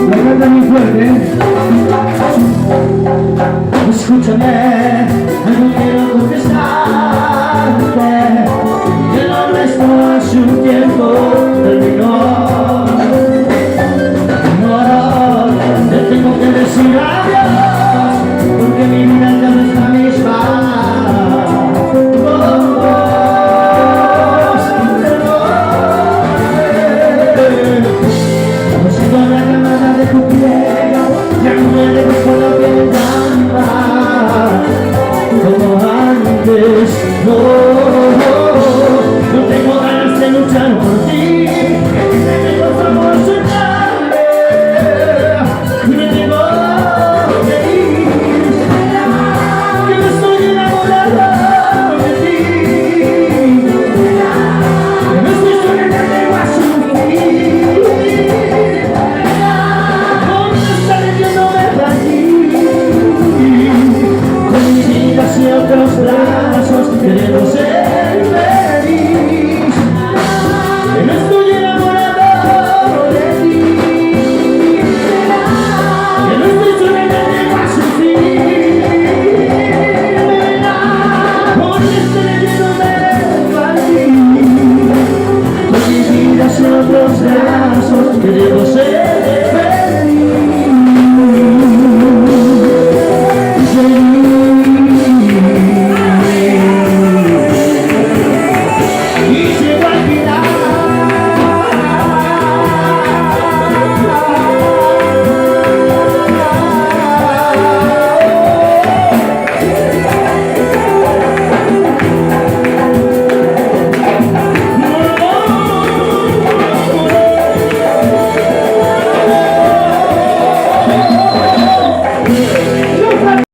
La canta muy fuerte. Escúchame, no quiero contestarte, que lo nuestro hace un tiempo terminó. No, te tengo que decir adiós, porque mi vida ya no es la misma. No, no tengo ganas de luchar por ti. Me por favor soltarme, me tengo que ir, que me estoy enamorando de ti, que me estoy soñando a sufrir. ¿Dónde está leyéndome de aquí? Con mi vida hacia otros brazos queriendo ser feliz, que no estoy enamorado de ti, que no estoy soñando a sufrir. Por este leyéndome aquí, con mi vida hacia otros brazos queriendo ser feliz. Yeah.